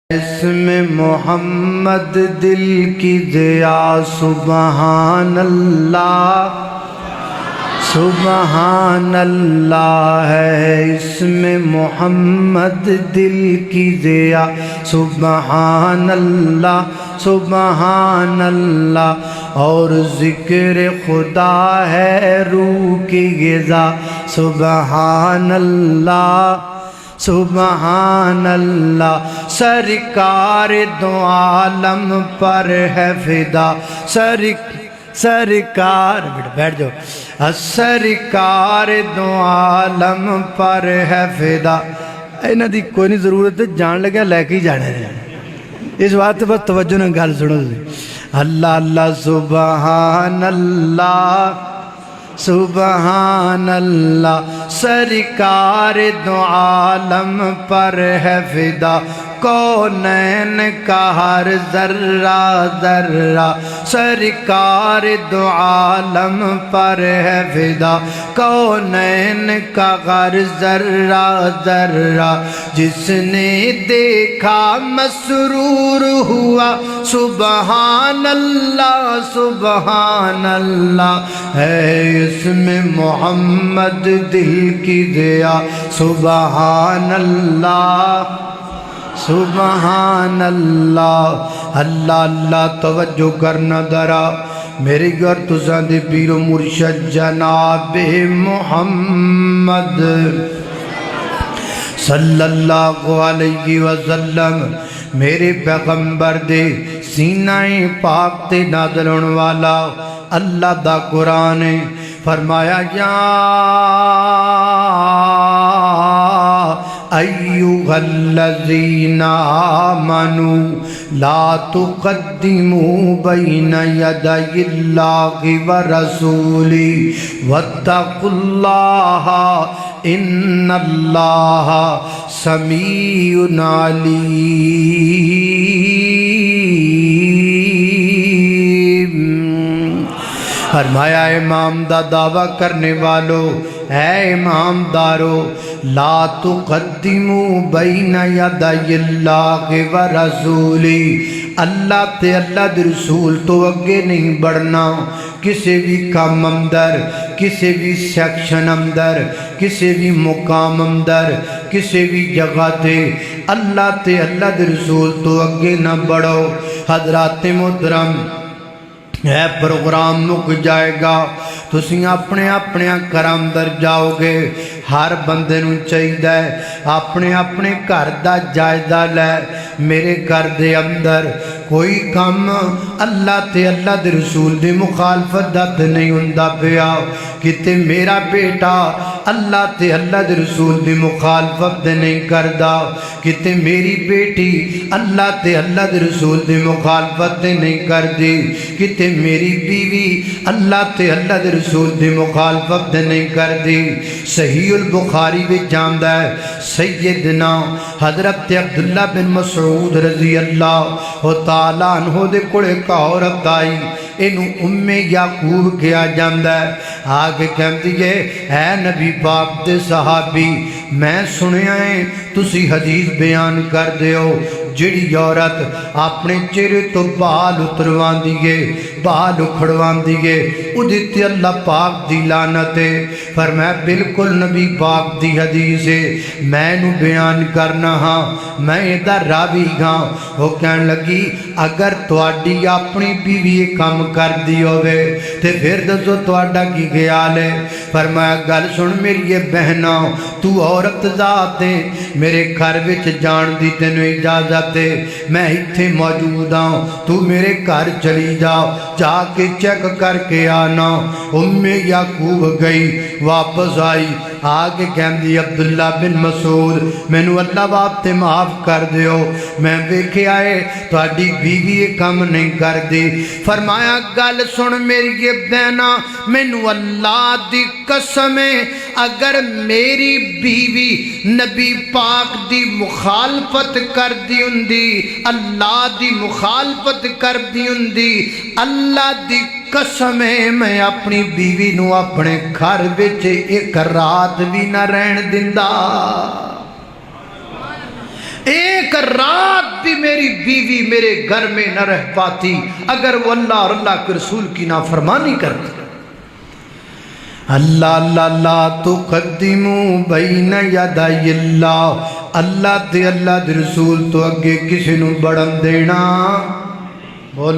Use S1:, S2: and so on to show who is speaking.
S1: اسم محمد دل کی ضیا سبحان اللہ سبحان اللہ ہے اسم محمد دل کی ضیا سبحان اللہ سبحان اللہ اور ذکر خدا ہے روح کی غذا سبحان اللہ سبحان اللہ سرکار دو عالم پر ہے فدا سرکار بیٹھ جاؤ سرکار دو عالم پر ہے فدا انہاں دی کوئی نہیں ضرورت جان لگا لے کے جانے اس بات بس توجہ نہ گل سنو اللہ اللہ سبحان اللہ سبحان اللہ سرکار دو عالم پر ہے فدا کونین کا ہر ذرہ ذرہ سرکار دو عالم پر ہے فدا کونین کا ہر ذرہ ذرہ جس نے دیکھا مسرور ہوا سبحان اللہ ہے اسم محمد دل کی ضیا سبحان اللہ سبحان اللہ اللہ اللہ توجہ کرنا ذرا میرے گھر تساں دے پیر و مرشد جناب محمد صلی اللہ علیہ وسلم میرے پیغمبر دے سینہ پاک تے نازل ہونے والا اللہ دا قرآن فرمایا یا ایھا الذین آمنوا لا تقدموا بین یدی اللہ ورسولہ واتقوا اللہ ان اللہ سمیع علیم فرمایا امام دا دعویٰ کرنے والو اے امام دارو لا تقدموا بین یدی اللہ ورسولہ اللہ تے اللہ دے رسول تو اگے نہیں بڑھنا کسی بھی کام اندر کسی بھی سیکشن اندر کسی بھی مقام اندر کسی بھی جگہ تے اللہ تے اللہ دے رسول تو اگے نہ بڑھو حضرات محترم ہے پروگرام مک جائے گا تسی اپنے اپنے گھر اندر جاؤ گے ہر بندے نوں چاہیے اپنے اپنے گھر دا جائزہ لے میرے گھر دے اندر کوئی کام اللہ تے اللہ دے رسول دی مخالفت دا تے نہیں ہوندا پیا کتے میرا بیٹا اللہ تے اللہ دے رسول دی مخالفت دے نہیں کردا کتے میری بیٹی اللہ تے اللہ دے رسول دی مخالفت دے نہیں کردی کتے میری بیوی اللہ تے اللہ دے رسول دی مخالفت دے نہیں کردی صحیح البخاری وچ جاندا ہے سیدنا حضرت عبداللہ بن مسعود رضی اللہ تعالیٰ عنہ دے کولے ایک عورت آئی اینو ام یعقوب کیا جاندا ہے آگے کہندی ہے اے نبی پاک دے صحابی میں سنیا ہے تسی حدیث بیان کر دیو جڑی عورت اپنے چہرے تو بال اتروان دیئے بال اکھڑوان دیئے ادھتے اللہ پاک دی لعنت ہے فرمایا بالکل نبی پاک دی حدیث ہے میں نو بیان کرنا ہاں میں ادھر راوی ہاں وہ کہنے لگی اگر تواڈی اپنی بیوی کام کر دی ہوئے تے پھر دسو تواڈا کی خیال ہے فرمایا گل سن میری یہ بہنا تو عورت ذات ہے میرے گھر وچ جان دی تینوں اجازت میں اتھے موجود ہوں تو میرے گھر چلی جا جا کے چیک کر کے آنا ام یعقوب گئی واپس آئی آگے کہندی عبداللہ بن مسعود میں نو اللہ باپ تے معاف کر دیو میں دیکھے آئے تواڈی بیوی کم نہیں کر دی فرمایا گل سن میری یہ بہنا میں نو اللہ دی قسم ہے اگر میری بیوی نبی پاک دی مخالفت کر دی ہندی اللہ دی مخالفت کر دی ہندی اللہ دی قسم ہے میں اپنی بیوی نو اپنے گھر وچ ایک رات بھی نہ رہن دیندا ایک رات بھی میری بیوی میرے گھر میں نہ رہ پاتی اگر وہ اللہ اور اللہ کے رسول کی نافرمانی کرتی۔ اللہ اللہ لا تقدموا بین یدی اللہ، اللہ تے اللہ دے رسول تو اگے کسی نو بڑھن دینا۔ بولو